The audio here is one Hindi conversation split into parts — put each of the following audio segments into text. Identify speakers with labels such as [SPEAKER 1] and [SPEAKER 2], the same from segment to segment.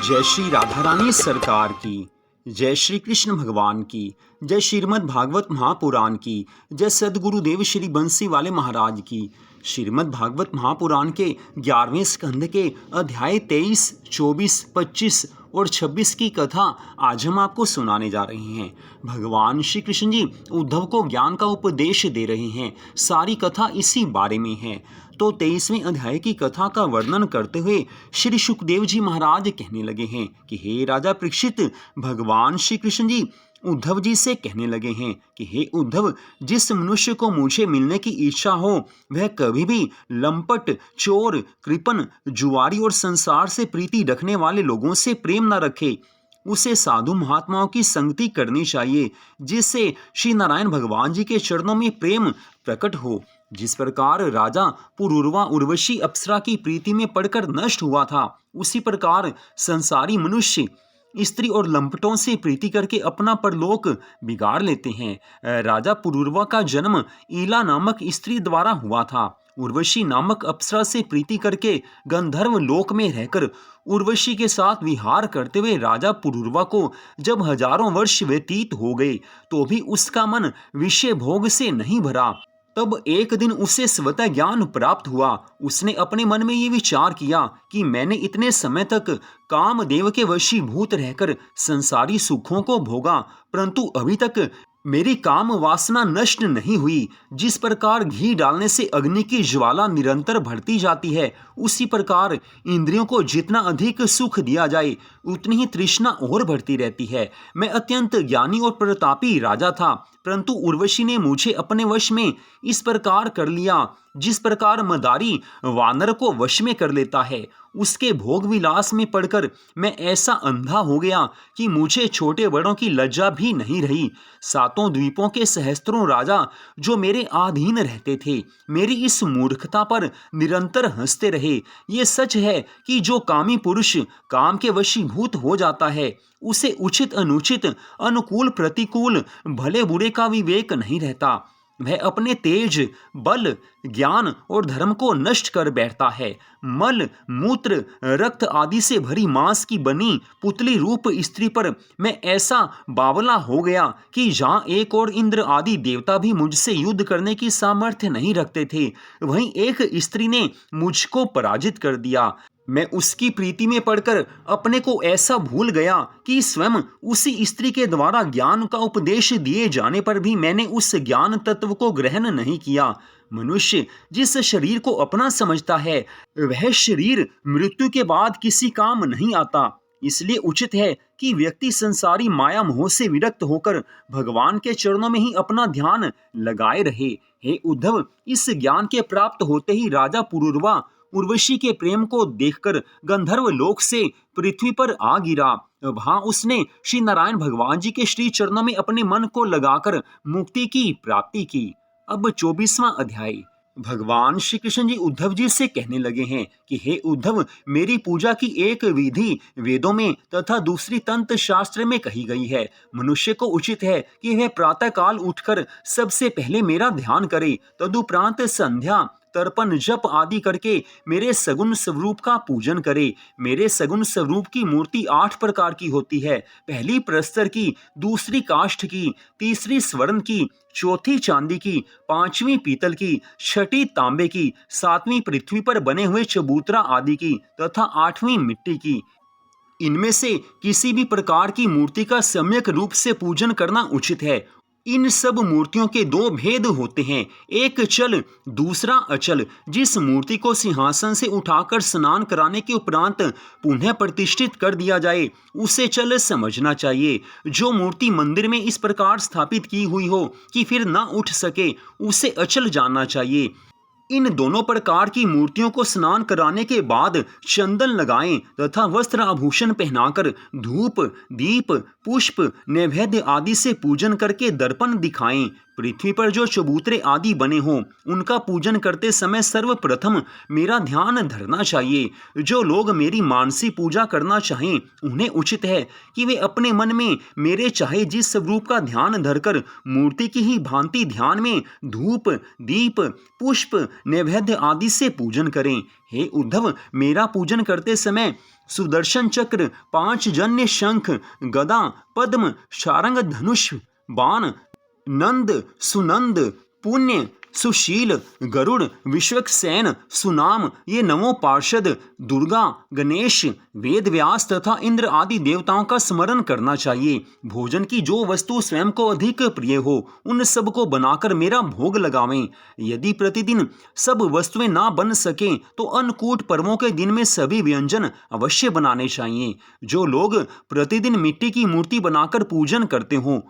[SPEAKER 1] जय श्री राधा रानी सरकार की, जय श्री कृष्ण भगवान की, जय श्रीमद् भागवत महापुराण की, जय सद्गुरुदेव श्री बंसी वाले महाराज की। श्रीमद् भागवत महापुराण के 11वें स्कंध के अध्याय 23, 24, 25 और 26 की कथा आज हम आपको सुनाने जा रहे हैं। भगवान श्री कृष्ण जी उद्धव को ज्ञान का उपदेश दे रहे हैं। सारी कथा इसी बारे में है। तो 23वें अध्याय की कथा का वर्णन करते हुए श्री सुखदेव जी महाराज कहने लगे हैं कि हे राजा परीक्षित, भगवान श्री कृष्ण जी उद्धव जी से कहने लगे हैं कि हे उद्धव, जिस मनुष्य को मुझे मिलने की इच्छा हो वह कभी भी लंपट, चोर, कृपण, जुआरी और संसार से प्रीति रखने वाले लोगों से प्रेम न रखे। उसे साधु महात्माओं की संगति करनी चाहिए, जिससे श्री नारायण भगवान जी के चरणों में प्रेम प्रकट हो। जिस प्रकार राजा पुरूरवा उर्वशी अप्सरा की प्रीति में पड़कर नष्ट हुआ था, उसी प्रकार संसारी मनुष्य स्त्री और लंपटों से प्रीति करके अपना परलोक बिगाड़ लेते हैं। राजा पुरूरवा का जन्म ईला नामक स्त्री द्वारा हुआ था। उर्वशी नामक अप्सरा से प्रीति करके गंधर्व लोक में रहकर उर्वशी के साथ विहार करते हुए राजा पुरूरवा को जब हजारों वर्ष व्यतीत हो गए तो भी उसका मन विषय भोग से नहीं भरा। तब एक दिन उसे स्वतः ज्ञान प्राप्त हुआ। उसने अपने मन में ये विचार किया कि मैंने इतने समय तक कामदेव के वशीभूत रहकर संसारी सुखों को भोगा, परंतु अभी तक मेरी काम वासना नष्ट नहीं हुई। जिस प्रकार घी डालने से अग्नि की ज्वाला निरंतर बढ़ती जाती है, उसी प्रकार इंद्रियों को जितना अधिक सुख दिया जाए उतनी ही तृष्णा और बढ़ती रहती है। मैं अत्यंत ज्ञानी और प्रतापी राजा था, परंतु उर्वशी ने मुझे अपने वश में इस प्रकार कर लिया जिस प्रकार मदारी वानर को वश में कर लेता है। उसके भोग विलास में पड़कर मैं ऐसा अंधा हो गया कि मुझे छोटे बड़ों की लज्जा भी नहीं रही। सातों द्वीपों के सहस्त्रों राजा जो मेरे अधीन रहते थे, मेरी इस मूर्खता पर निरंतर हंसते रहे। ये सच है कि जो कामी पुरुष काम के वशीभूत हो जाता है, उसे उचित अनुचित, अनुकूल प्रतिकूल, भले बुरे का विवेक नहीं रहता। वह अपने तेज, बल, ज्ञान और धर्म को नष्ट कर बैठता है। मल, मूत्र, रक्त आदि से भरी मांस की बनी पुतली रूप स्त्री पर मैं ऐसा बावला हो गया कि जहां एक और इंद्र आदि देवता भी मुझसे युद्ध करने की सामर्थ्य नहीं रखते थे, वहीं एक स्त्री ने मुझको पराजित कर दिया। मैं उसकी प्रीति में पड़कर अपने को ऐसा भूल गया कि स्वयं उसी स्त्री के द्वारा ज्ञान का उपदेश दिए जाने पर भी मैंने उस ज्ञान तत्व को ग्रहण नहीं किया। मनुष्य जिस शरीर को अपना समझता है, वह शरीर मृत्यु के बाद किसी काम नहीं आता। इसलिए उचित है कि व्यक्ति संसारी माया मोह से विरक्त होकर भगवान के चरणों में ही अपना ध्यान लगाए रहे। हे उद्धव, इस ज्ञान के प्राप्त होते ही राजा पुरूरवा उर्वशी के प्रेम को देखकर गंधर्व लोक से पृथ्वी पर आ गिरा। वहां उसने श्री नारायण भगवान जी के श्री चरणों में अपने मन को लगाकर मुक्ति की प्राप्ति की। अब 24वां अध्याय। भगवान श्री कृष्ण जी उद्धव जी से कहने लगे हैं कि हे उद्धव, मेरी पूजा की एक विधि वेदों में तथा दूसरी तंत्र शास्त्र में कही गई है। मनुष्य को उचित है कि वह प्रातः काल उठकर सबसे पहले मेरा ध्यान करे, तदुपरांत संध्या, तर्पण, जप आदि करके मेरे सगुण स्वरूप का पूजन करे। मेरे सगुण स्वरूप की मूर्ति 8 प्रकार की होती है। पहली प्रस्तर की, दूसरी काष्ठ की, तीसरी स्वर्ण की, चौथी चांदी की, 5वीं पीतल की, 6ठी तांबे की, 7वीं पृथ्वी पर बने हुए चबूतरा आदि की तथा 8वीं मिट्टी की। इनमें से किसी भी प्रकार की मूर्ति का सम्यक रूप से पूजन करना उचित है। इन सब मूर्तियों के 2 भेद होते हैं, एक चल, दूसरा अचल। जिस मूर्ति को सिंहासन से उठाकर स्नान कराने के उपरांत पुनः प्रतिष्ठित कर दिया जाए, उसे चल समझना चाहिए। जो मूर्ति मंदिर में इस प्रकार स्थापित की हुई हो कि फिर न उठ सके, उसे अचल जानना चाहिए। इन दोनों प्रकार की मूर्तियों को स्नान कराने के बाद चंदन लगाएं तथा वस्त्र आभूषण पहनाकर धूप, दीप, पुष्प, नैवेद्य आदि से पूजन करके दर्पण दिखाएं। पृथ्वी पर जो चबूतरे आदि बने हों, उनका पूजन करते समय सर्वप्रथम मेरा ध्यान धरना चाहिए। जो लोग मेरी मानसी पूजा करना चाहें, उन्हें उचित है कि वे अपने मन में मेरे चाहे जिस स्वरूप का ध्यान धरकर मूर्ति की ही भांति ध्यान में धूप, दीप, पुष्प, नैवेद्य आदि से पूजन करें। हे उद्धव, मेरा पूजन करते समय सुदर्शन चक्र, 5 जन्य शंख, गदा, पद्म, शारंग, धनुष, बाण, नंद, सुनंद, पुण्य, सुशील, गरुड़, विश्वक्सेन, सुनाम, ये नवों पार्षद, दुर्गा, गणेश, वेद व्यास तथा इंद्र आदि देवताओं का स्मरण करना चाहिए। भोजन की जो वस्तु स्वयं को अधिक प्रिय हो उन सब को बनाकर मेरा भोग लगावें। यदि प्रतिदिन सब वस्तुएं ना बन सकें तो अन्नकूट पर्वों के दिन में सभी व्यंजन अवश्य बनाने चाहिए। जो लोग प्रतिदिन मिट्टी की मूर्ति बनाकर पूजन करते हों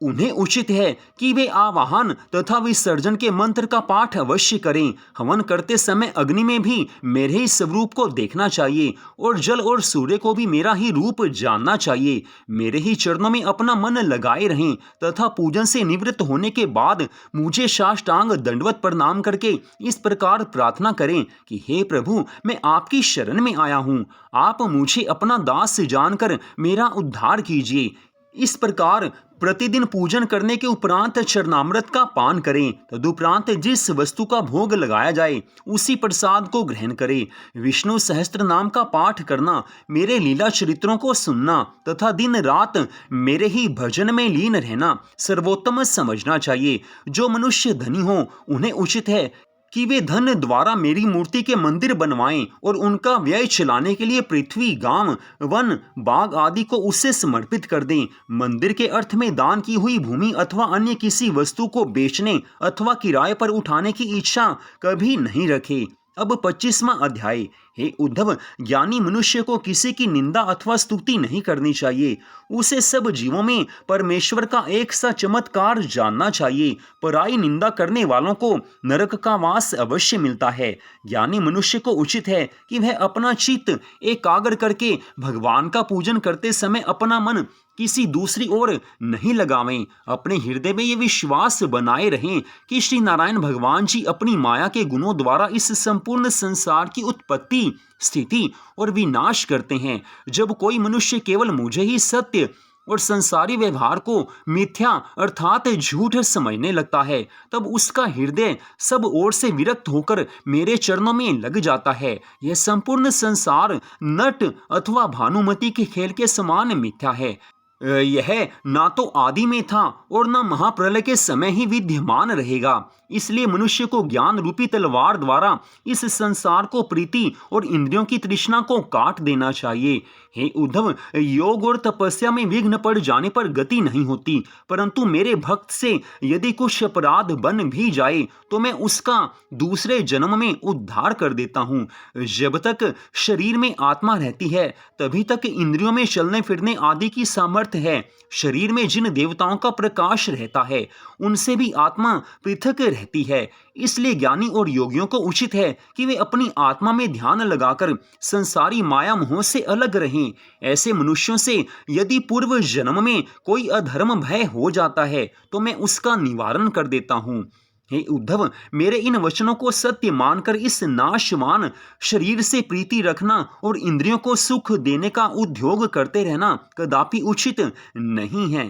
[SPEAKER 1] उन्हें उचित है कि वे आवाहन तथा विसर्जन के मंत्र का पाठ अवश्य करें। हवन करते समय अग्नि में भी मेरे ही स्वरूप को देखना चाहिए और जल और सूर्य को भी मेरा ही रूप जानना चाहिए। मेरे ही चरणों में अपना मन लगाए रहें तथा पूजन से निवृत्त होने के बाद मुझे साष्टांग दंडवत प्रणाम करके इस प्रकार प्रार्थना करें कि हे प्रभु, मैं आपकी शरण में आया हूँ, आप मुझे अपना दास जानकर मेरा उद्धार कीजिए। इस प्रकार प्रतिदिन पूजन करने के उपरांत चरणामृत का पान करें। तदुपरांत जिस वस्तु का भोग लगाया जाए उसी प्रसाद को ग्रहण करें। विष्णु सहस्त्र नाम का पाठ करना, मेरे लीला चरित्रों को सुनना तथा दिन रात मेरे ही भजन में लीन रहना सर्वोत्तम समझना चाहिए। जो मनुष्य धनी हो उन्हें उचित है कि वे धन द्वारा मेरी मूर्ति के मंदिर बनवाएं और उनका व्यय चलाने के लिए पृथ्वी, गांव, वन, बाग आदि को उससे समर्पित कर दें। मंदिर के अर्थ में दान की हुई भूमि अथवा अन्य किसी वस्तु को बेचने अथवा किराए पर उठाने की इच्छा कभी नहीं रखें। अब 25वां अध्याय। हे उद्धव, ज्ञानी मनुष्य को किसी की निंदा अथवा स्तुति नहीं करनी चाहिए। उसे सब जीवों में परमेश्वर का एक सा चमत्कार जानना चाहिए। पराई निंदा करने वालों को नरक का वास अवश्य मिलता है। ज्ञानी मनुष्य को उचित है कि वह अपना चित्त एकाग्र करके भगवान का पूजन करते समय अपना मन किसी दूसरी ओर नहीं लगावें। अपने हृदय में ये विश्वास बनाए रहें कि श्री नारायण भगवान जी अपनी माया के गुणों द्वारा इस संपूर्ण संसार की उत्पत्ति, स्थिति और विनाश करते हैं। जब कोई मनुष्य केवल मुझे ही सत्य और संसारी व्यवहार को मिथ्या अर्थात झूठ समझने लगता है तब उसका हृदय सब ओर से विरक्त होकर मेरे चरणों में लग जाता है। यह संपूर्ण संसार नट अथवा भानुमति के खेल के समान मिथ्या है। यह ना तो आदि में था और न महाप्रलय के समय ही विद्यमान रहेगा। इसलिए मनुष्य को ज्ञान रूपी तलवार द्वारा इस संसार को प्रीति और इंद्रियों की तृष्णा को काट देना चाहिए। हे उद्धव, योग और तपस्या में विघ्न पड़ जाने पर गति नहीं होती, परंतु मेरे भक्त से यदि कुछ अपराध बन भी जाए तो मैं उसका दूसरे जन्म में उद्धार कर देता हूँ। जब तक शरीर में आत्मा रहती है तभी तक इंद्रियों में चलने फिरने आदि की सामर्थ्य है। शरीर में जिन देवताओं का प्रकाश रहता है उनसे भी आत्मा पृथक रहती है। इसलिए ज्ञानी और योगियों को उचित है कि वे अपनी आत्मा में ध्यान लगाकर संसारी माया मोह से अलग रहें। ऐसे मनुष्यों से यदि पूर्व जन्म में कोई अधर्म भय हो जाता है तो मैं उसका निवारण कर देता हूँ। हे उद्धव, मेरे इन वचनों को सत्य मानकर इस नाशवान शरीर से प्रीति रखना और इंद्रियों को सुख देने का उद्योग करते रहना कदापि उचित नहीं है।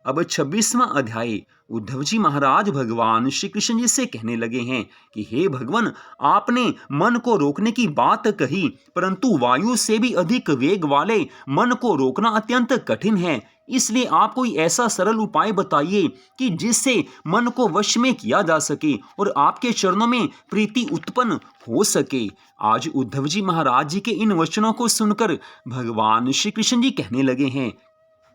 [SPEAKER 1] अब 26वां अध्याय। उद्धव जी महाराज भगवान श्री कृष्ण जी से कहने लगे हैं कि हे भगवान, आपने मन को रोकने की बात कही, परंतु वायु से भी अधिक वेग वाले मन को रोकना अत्यंत कठिन है। इसलिए आप कोई ऐसा सरल उपाय बताइए कि जिससे मन को वश में किया जा सके और आपके चरणों में प्रीति उत्पन्न हो सके। आज उद्धव जी महाराज जी के इन वचनों को सुनकर भगवान श्री कृष्ण जी कहने लगे हैं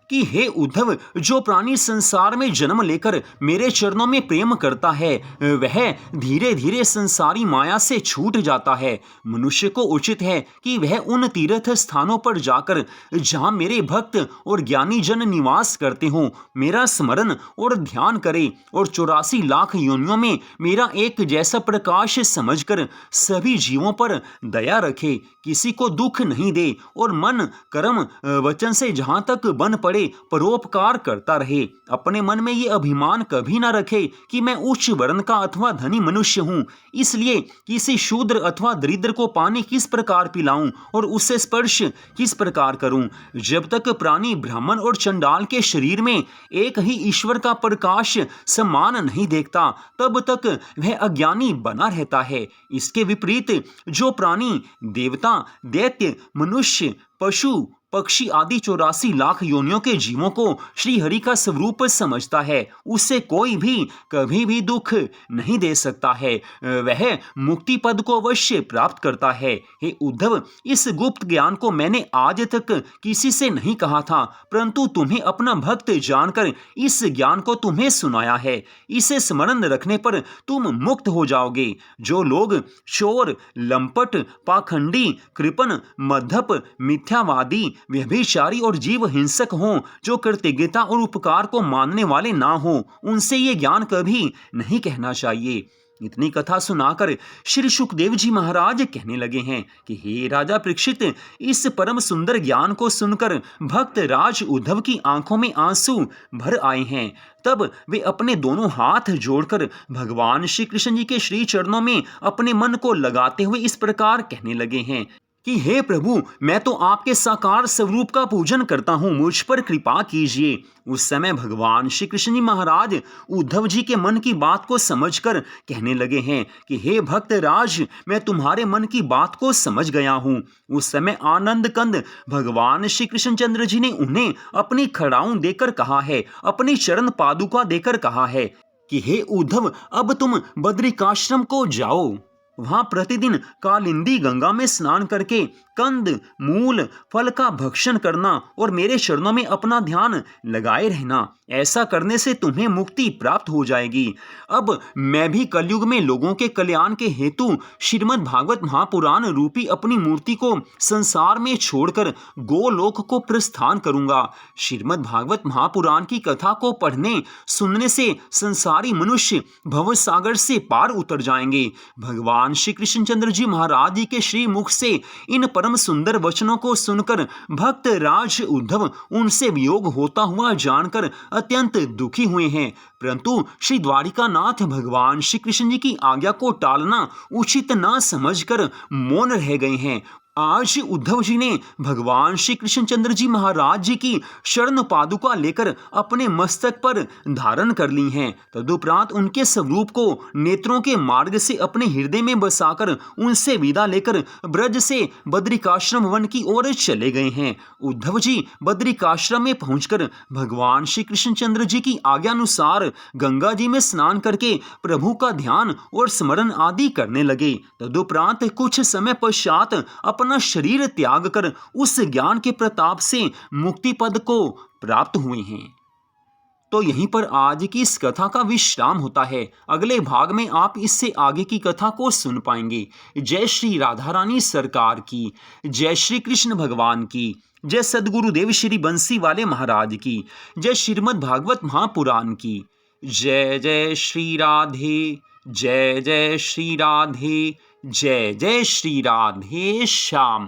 [SPEAKER 1] कि हे उद्धव, जो प्राणी संसार में जन्म लेकर मेरे चरणों में प्रेम करता है वह धीरे धीरे संसारी माया से छूट जाता है। मनुष्य को उचित है कि वह उन तीर्थ स्थानों पर जाकर जहाँ मेरे भक्त और ज्ञानी जन निवास करते हों मेरा स्मरण और ध्यान करे और 84 लाख योनियों में मेरा एक जैसा प्रकाश समझकर सभी जीवों पर दया रखे, किसी को दुख नहीं दे और मन कर्म वचन से जहाँ तक बन पड़े करे परोपकार करता रहे। अपने मन में ये अभिमान कभी ना रखे कि मैं उच्च वर्ण का अथवा धनी मनुष्य हूँ, इसलिए किसी शूद्र अथवा दरिद्र को पानी किस प्रकार पिलाऊं और उससे स्पर्श किस प्रकार करूं। जब तक प्राणी ब्राह्मण और चंडाल के शरीर में एक ही ईश्वर का प्रकाश समान नहीं देखता, तब तक वह अज्ञानी बना रहता है। इसके विपरीत जो प्राणी देवता, दैत्य, मनुष्य, पशु, पक्षी आदि 84 लाख योनियों के जीवों को श्री हरि का स्वरूप समझता है, उससे कोई भी कभी भी दुख नहीं दे सकता है, वह मुक्ति पद को अवश्य प्राप्त करता है। हे उद्धव, इस गुप्त ज्ञान को मैंने आज तक किसी से नहीं कहा था, परंतु तुम्हें अपना भक्त जानकर इस ज्ञान को तुम्हें सुनाया है। इसे स्मरण रखने पर तुम मुक्त हो जाओगे। जो लोग चोर, लंपट, पाखंडी, कृपण, मद्धप, मिथ्यावादी, व्यभिचारी और जीव हिंसक हों, जो कृतज्ञता और उपकार को मानने वाले ना हों, उनसे ये ज्ञान कभी नहीं कहना चाहिए। इतनी कथा सुनाकर श्री सुखदेव जी महाराज कहने लगे हैं कि हे राजा परीक्षित, इस परम सुंदर ज्ञान को सुनकर भक्त राज उद्धव की आंखों में आंसू भर आए हैं। तब वे अपने दोनों हाथ जोड़कर भगवान श्री कृष्ण जी के श्री चरणों में अपने मन को लगाते हुए इस प्रकार कहने लगे हैं कि हे प्रभु, मैं तो आपके साकार स्वरूप का पूजन करता हूँ, मुझ पर कृपा कीजिए। उस समय भगवान श्री कृष्ण जी महाराज उद्धव जी के मन की बात को समझकर कहने लगे हैं कि हे भक्त राज, मैं तुम्हारे मन की बात को समझ गया हूँ। उस समय आनंद कंद भगवान श्री कृष्णचंद्र जी ने उन्हें अपनी खड़ाऊं देकर कहा है, अपनी चरण पादुका देकर कहा है कि हे उद्धव, अब तुम बद्रिकाश्रम को जाओ। वहां प्रतिदिन कालिंदी गंगा में स्नान करके कंद, मूल, फल का भक्षण करना और मेरे चरणों में अपना ध्यान लगाए रहना। ऐसा करने से तुम्हें मुक्ति प्राप्त हो जाएगी। अब मैं भी कलयुग में लोगों के कल्याण के हेतु श्रीमद् भागवत महापुराण रूपी अपनी मूर्ति को संसार में छोड़कर गोलोक को प्रस्थान करूंगा। श्रीमद् भागवत महापुराण की कथा को पढ़ने सुनने से संसारी मनुष्य भवसागर से पार उतर जाएंगे। भगवान श्री कृष्णचंद्र जी महाराज जी के श्री मुख से इन परम सुंदर वचनों को सुनकर भक्त राज उद्धव उनसे वियोग होता हुआ जानकर अत्यंत दुखी हुए हैं, परंतु श्री द्वारिकानाथ भगवान श्री कृष्ण जी की आज्ञा को टालना उचित न समझकर मौन रह गए हैं। आज उद्धव जी ने भगवान श्री कृष्णचंद्र जी महाराज जी की शरण पादुका लेकर अपने मस्तक पर धारण कर ली हैं। तदुपरांत उनके स्वरूप को नेत्रों के मार्ग से अपने हृदय में बसाकर उनसे विदा लेकर ब्रज से बद्रिकाश्रम वन की ओर चले गए हैं। उद्धव जी बद्रिकाश्रम में पहुंचकर भगवान श्री कृष्णचंद्र जी की आज्ञानुसार गंगा जी में स्नान करके प्रभु का ध्यान और स्मरण आदि करने लगे। तदुपरांत कुछ समय पश्चात अपना शरीर त्याग कर उस ज्ञान के प्रताप से मुक्ति पद को प्राप्त हुए हैं। तो यहीं पर आज की इस कथा का विश्राम होता है। अगले भाग में आप इससे आगे की कथा को सुन पाएंगे। जय श्री राधा रानी सरकार की, जय श्री कृष्ण भगवान की, जय सद्गुरुदेव श्री बंसी वाले महाराज की, जय श्रीमद् भागवत महापुराण की। जय जय श्री राधे, जय जय श्री राधे, जय जय श्री राधे श्याम।